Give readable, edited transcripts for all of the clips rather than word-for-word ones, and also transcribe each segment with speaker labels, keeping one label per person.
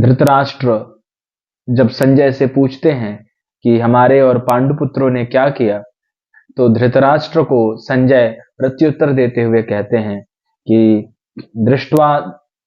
Speaker 1: धृतराष्ट्र जब संजय से पूछते हैं कि हमारे और पांडुपुत्रों ने क्या किया, तो धृतराष्ट्र को संजय प्रत्युत्तर देते हुए कहते हैं कि दृष्टवा,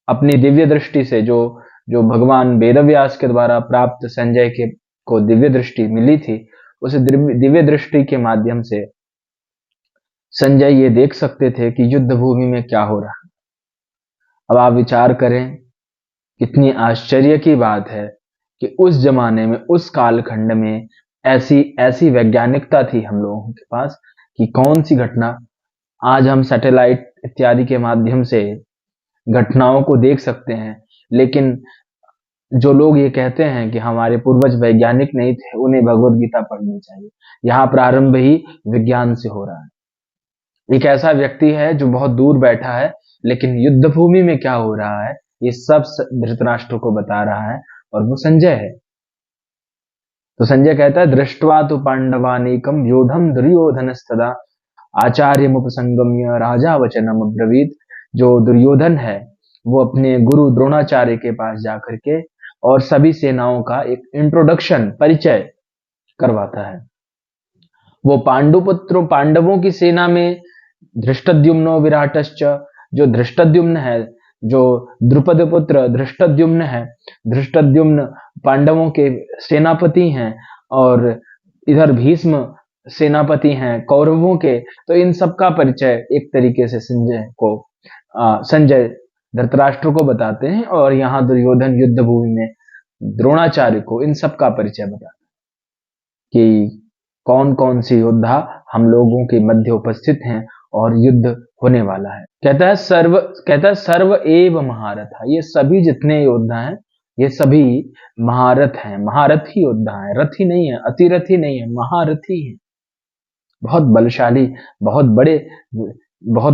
Speaker 1: अपनी दिव्य दृष्टि से, जो जो भगवान वेदव्यास के द्वारा प्राप्त संजय के को दिव्य दृष्टि मिली थी, उस दिव्य दृष्टि के माध्यम से संजय ये देख सकते थे कि युद्ध भूमि में क्या हो रहा है। अब आप विचार करें, कितनी आश्चर्य की बात है कि उस जमाने में, उस कालखंड में ऐसी ऐसी वैज्ञानिकता थी हम लोगों के पास कि कौन सी घटना, आज हम सैटेलाइट इत्यादि के माध्यम से घटनाओं को देख सकते हैं, लेकिन जो लोग ये कहते हैं कि हमारे पूर्वज वैज्ञानिक नहीं थे, उन्हें भगवत गीता पढ़नी चाहिए। यहाँ प्रारंभ ही विज्ञान से हो रहा है। एक ऐसा व्यक्ति है जो बहुत दूर बैठा है, लेकिन युद्ध भूमि में क्या हो रहा है ये सब धृतराष्ट्र को बता रहा है, और वो संजय है। तो संजय कहता है, दृष्टवा तो पांडवानेकम योधम दुर्योधनस्तदा आचार्यमुपसंगम्य राजा वचनम अब्रवीत। जो दुर्योधन है वो अपने गुरु द्रोणाचार्य के पास जाकर के और सभी सेनाओं का एक इंट्रोडक्शन, परिचय करवाता है। वो पांडवों की सेना में धृष्टद्युम्नो विराटश्च, जो धृष्टद्युम्न है, जो द्रुपद पुत्र धृष्टद्युम्न है, धृष्टद्युम्न पांडवों के सेनापति हैं, और इधर भीष्म सेनापति हैं कौरवों के। तो इन सब का परिचय एक तरीके से संजय धृतराष्ट्र को बताते हैं, और यहाँ दुर्योधन युद्ध भूमि में द्रोणाचार्य को इन सब का परिचय बताते हैं कि कौन कौन सी योद्धा हम लोगों के मध्य उपस्थित हैं और युद्ध होने वाला है। कहता है सर्व एव महारथ, ये सभी जितने योद्धा हैं ये सभी महारथ हैं, महारथी योद्धा हैं, रथी नहीं है, अतिरथी नहीं है, महारथी हैं, बहुत बलशाली, बहुत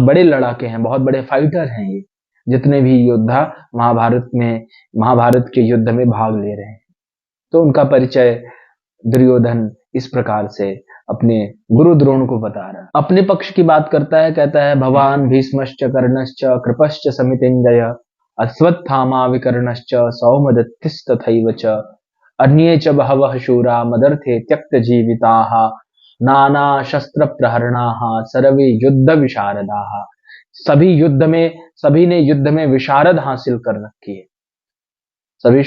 Speaker 1: बड़े लड़ाके हैं, बहुत बड़े फाइटर हैं। ये जितने भी योद्धा महाभारत के युद्ध में भाग ले रहे हैं, तो उनका परिचय दुर्योधन इस प्रकार से अपने गुरु द्रोण को बता रहा है। अपने पक्ष की बात करता है, कहता है, भवान भीष्मश्च कर्णश्च कृपश्च समितिञ्जय अश्वत्थामा विकर्णश्च सौमदत्तिस्तथैव च अन्ये च बहवः शूरा मदर्थे त्यक्त जीविताः नाना शस्त्र प्रहरणाः सर्वे युद्ध विशारदाः। सभी ने युद्ध में विशारद हासिल कर रखी है। सभी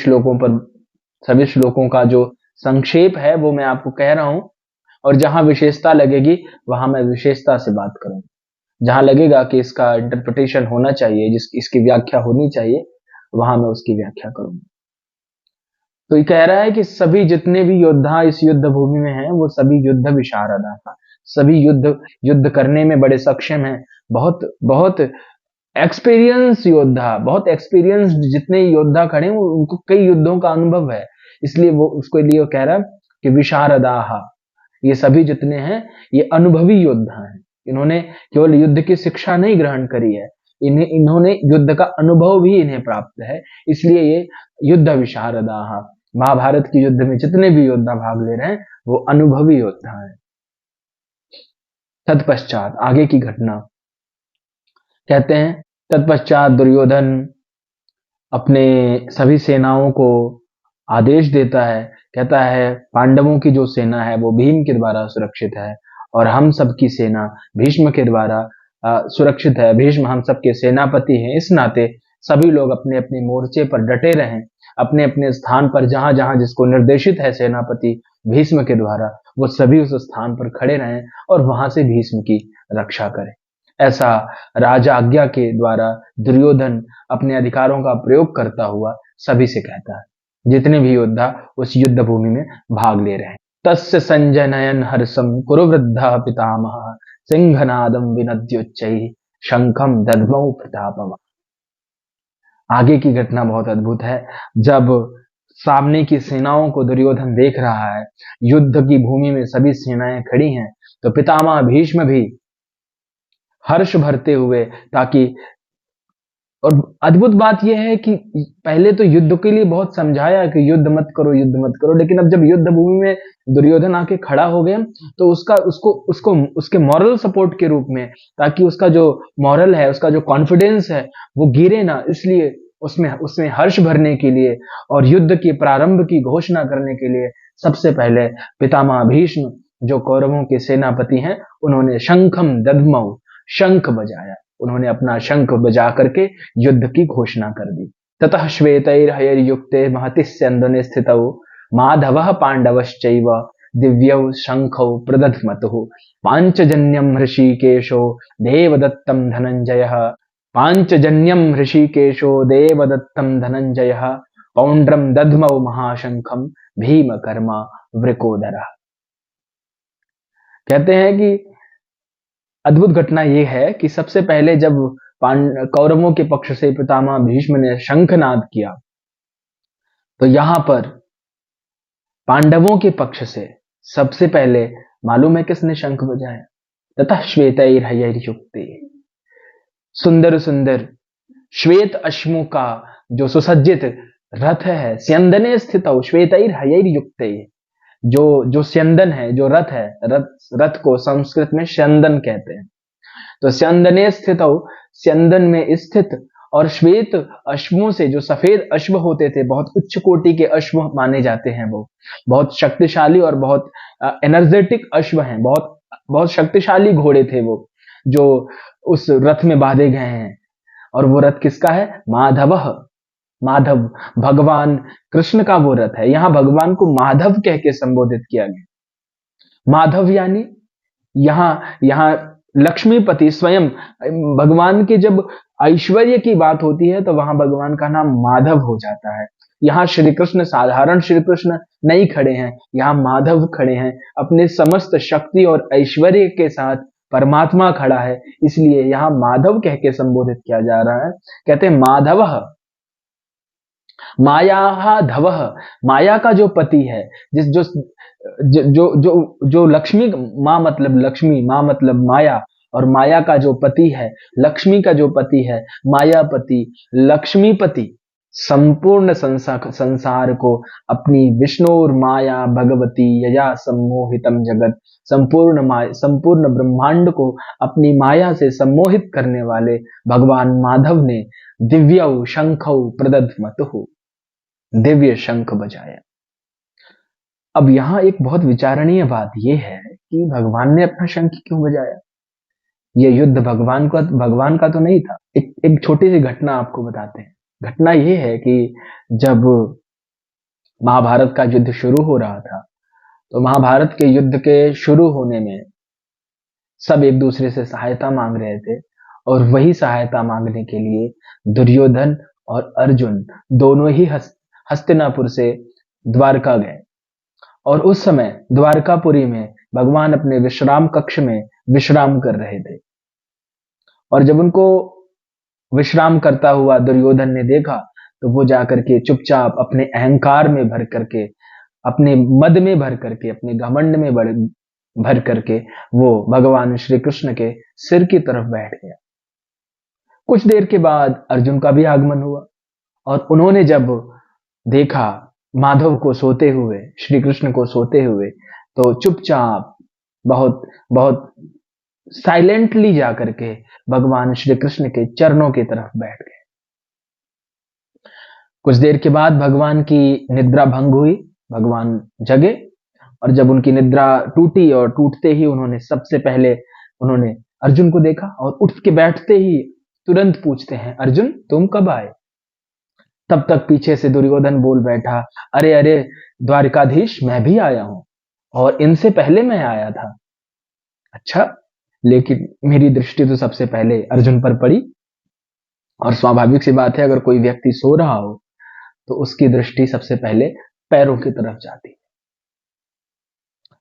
Speaker 1: श्लोकों का जो संक्षेप है वो मैं आपको कह रहा हूं, और जहां विशेषता लगेगी वहां मैं विशेषता से बात करूंगा। जहां लगेगा कि इसका इंटरप्रिटेशन होना चाहिए, इसकी व्याख्या होनी चाहिए, वहां मैं उसकी व्याख्या करूंगा। तो ये कह रहा है कि सभी जितने भी योद्धा इस युद्ध भूमि में हैं वो सभी युद्ध विशारद हैं, सभी युद्ध करने में बड़े सक्षम हैं, बहुत एक्सपीरियंस योद्धा, बहुत एक्सपीरियंस्ड जितने योद्धा खड़े हैं उनको कई युद्धों का अनुभव है, इसलिए वो उसको लिए वो कह रहा है कि विशारदाहा, ये सभी जितने हैं ये अनुभवी योद्धा हैं। इन्होंने केवल युद्ध की शिक्षा नहीं ग्रहण करी है, इन्होंने युद्ध का अनुभव भी इन्हें प्राप्त है, इसलिए ये युद्ध विशारदाहा। महाभारत के युद्ध में जितने भी योद्धा भाग ले रहे हैं वो अनुभवी योद्धा हैं। तत्पश्चात आगे की घटना कहते हैं, तत्पश्चात दुर्योधन अपने सभी सेनाओं को आदेश देता है, कहता है पांडवों की जो सेना है वो भीम के द्वारा सुरक्षित है, और हम सबकी सेना भीष्म के द्वारा सुरक्षित है। भीष्म हम सबके सेनापति हैं, इस नाते सभी लोग अपने अपने मोर्चे पर डटे रहें, अपने अपने स्थान पर जहां जहां जिसको निर्देशित है सेनापति भीष्म के द्वारा, वो सभी उस स्थान पर खड़े रहें और वहां से भीष्म की रक्षा करें। ऐसा राजा आज्ञा के द्वारा दुर्योधन अपने अधिकारों का प्रयोग करता हुआ सभी से कहता है, जितने भी योद्धा उस युद्ध भूमि में भाग ले रहे हैं। तस्य संजय नयन हर्षम कुरु वृद्धा पितामह सिंहनादम विनद्योच्चैः शंखम दद्मौ प्रतापम। आगे की घटना बहुत अद्भुत है। जब सामने की सेनाओं को दुर्योधन देख रहा है, युद्ध की भूमि में सभी सेनाएं खड़ी हैं, तो पितामह भीष्म भी हर्ष भरते हुए, ताकि, और अद्भुत बात यह है कि पहले तो युद्ध के लिए बहुत समझाया कि युद्ध मत करो, लेकिन अब जब युद्ध भूमि में दुर्योधन आके खड़ा हो गया तो उसके मॉरल सपोर्ट के रूप में, ताकि उसका जो मॉरल है, उसका जो कॉन्फिडेंस है वो गिरे ना, इसलिए उसमें उसमें हर्ष भरने के लिए और युद्ध के प्रारंभ की घोषणा करने के लिए सबसे पहले पितामह भीष्म जो कौरवों के सेनापति हैं, उन्होंने शंखम दद्मौ, शंख बजाया। उन्होंने अपना शंख बजा करके युद्ध की घोषणा कर दी। ततः श्वेतैर्हयैर्युक्ते महति स्यन्दने स्थितौ माधवः पाण्डवश्चैव दिव्यौ शंखौ प्रदध्मतुः पाञ्चजन्यं हृषीकेशो देवदत्तं धनञ्जयः पाञ्चजन्यं हृषीकेशो देवदत्तं धनञ्जयः पौण्ड्रं दध्मौ महाशंखम भीमकर्मा वृकोदरः। कहते हैं कि अद्भुत घटना यह है कि सबसे पहले जब कौरवों के पक्ष से पितामह भीष्म ने शंखनाद किया, तो यहां पर पांडवों के पक्ष से सबसे पहले मालूम है किसने शंख बजाया? तथा श्वेतैर्हयैर्युक्ते, सुंदर सुंदर श्वेत अश्मों का जो सुसज्जित रथ है, स्यंदने स्थित श्वेतैर्हयैर्युक्ते, जो स्यंदन है, जो रथ है, रथ को संस्कृत में स्यंदन कहते हैं। तो स्यंदने स्थित, स्यंदन में स्थित और श्वेत अश्वों से, जो सफेद अश्व होते थे, बहुत उच्च कोटि के अश्व माने जाते हैं, वो बहुत शक्तिशाली और बहुत एनर्जेटिक अश्व हैं, बहुत बहुत शक्तिशाली घोड़े थे वो, जो उस रथ में बांधे गए हैं। और वो रथ किसका है? माधव, माधव भगवान कृष्ण का वो रथ है। यहां भगवान को माधव कह के संबोधित किया गया। माधव यानी यहां लक्ष्मीपति स्वयं भगवान के जब ऐश्वर्य की बात होती है तो वहां भगवान का नाम माधव हो जाता है। यहाँ श्री कृष्ण साधारण श्री कृष्ण नहीं खड़े हैं, यहाँ माधव खड़े हैं, अपने समस्त शक्ति और ऐश्वर्य के साथ परमात्मा खड़ा है, इसलिए यहाँ माधव कह के संबोधित किया जा रहा है। कहते हैं माधव माया धव, माया का जो पति है, जिस जो जो जो जो, जो लक्ष्मी, माँ मतलब लक्ष्मी, माँ मतलब माया, और माया का जो पति है, लक्ष्मी का जो पति है, मायापति लक्ष्मीपति, संपूर्ण संसार को अपनी विष्णुर माया भगवती यया सम्मोहितम जगत, संपूर्ण ब्रह्मांड को अपनी माया से सम्मोहित करने वाले भगवान माधव ने दिव्यौ शंखौ प्रदध्मतुः, दिव्य शंख बजाया। अब यहां एक बहुत विचारणीय बात यह है कि भगवान ने अपना शंख क्यों बजाया? यह युद्ध भगवान का तो नहीं था। एक छोटी सी घटना आपको बताते हैं। घटना यह है कि जब महाभारत का युद्ध शुरू हो रहा था, तो महाभारत के युद्ध के शुरू होने में सब एक दूसरे से सहायता मांग रहे थे, और वही सहायता मांगने के लिए दुर्योधन और अर्जुन दोनों ही हस्तिनापुर से द्वारका गए। और उस समय द्वारकापुरी में भगवान अपने विश्राम कक्ष में विश्राम कर रहे थे। और जब उनको विश्राम करता हुआ दुर्योधन ने देखा, तो वो जाकर के चुपचाप अपने अहंकार में भर करके, अपने मद में भर करके, अपने घमंड में भर करके वो भगवान श्री कृष्ण के सिर की तरफ बैठ गया। कुछ देर के बाद अर्जुन का भी आगमन हुआ, और उन्होंने जब देखा माधव को सोते हुए, श्री कृष्ण को सोते हुए, तो चुपचाप बहुत बहुत साइलेंटली जाकर के भगवान श्री कृष्ण के चरणों की तरफ बैठ गए। कुछ देर के बाद भगवान की निद्रा भंग हुई, भगवान जगे, और जब उनकी निद्रा टूटी, और टूटते ही उन्होंने सबसे पहले उन्होंने अर्जुन को देखा, और उठ के बैठते ही तुरंत पूछते हैं, अर्जुन तुम कब आए? तब तक पीछे से दुर्योधन बोल बैठा, अरे अरे द्वारिकाधीश, मैं भी आया हूं, और इनसे पहले मैं आया था। अच्छा, लेकिन मेरी दृष्टि तो सबसे पहले अर्जुन पर पड़ी, और स्वाभाविक सी बात है, अगर कोई व्यक्ति सो रहा हो तो उसकी दृष्टि सबसे पहले पैरों की तरफ जाती है।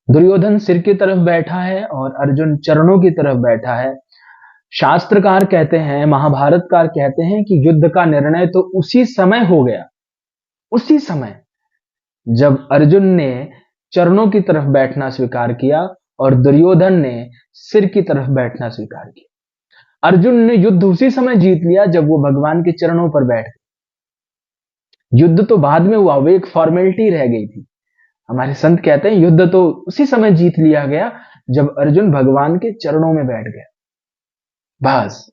Speaker 1: दुर्योधन सिर की तरफ बैठा है और अर्जुन चरणों की तरफ बैठा है। शास्त्रकार कहते हैं, महाभारतकार कहते हैं कि युद्ध का निर्णय तो उसी समय हो गया, उसी समय जब अर्जुन ने चरणों की तरफ बैठना स्वीकार किया और दुर्योधन ने सिर की तरफ बैठना स्वीकार किया। अर्जुन ने युद्ध उसी समय जीत लिया जब वो भगवान के चरणों पर बैठ गए। युद्ध तो बाद में हुआ, वो एक फॉर्मेलिटी रह गई थी। हमारे संत कहते हैं युद्ध तो उसी समय जीत लिया गया जब अर्जुन भगवान के चरणों में बैठ गया। बस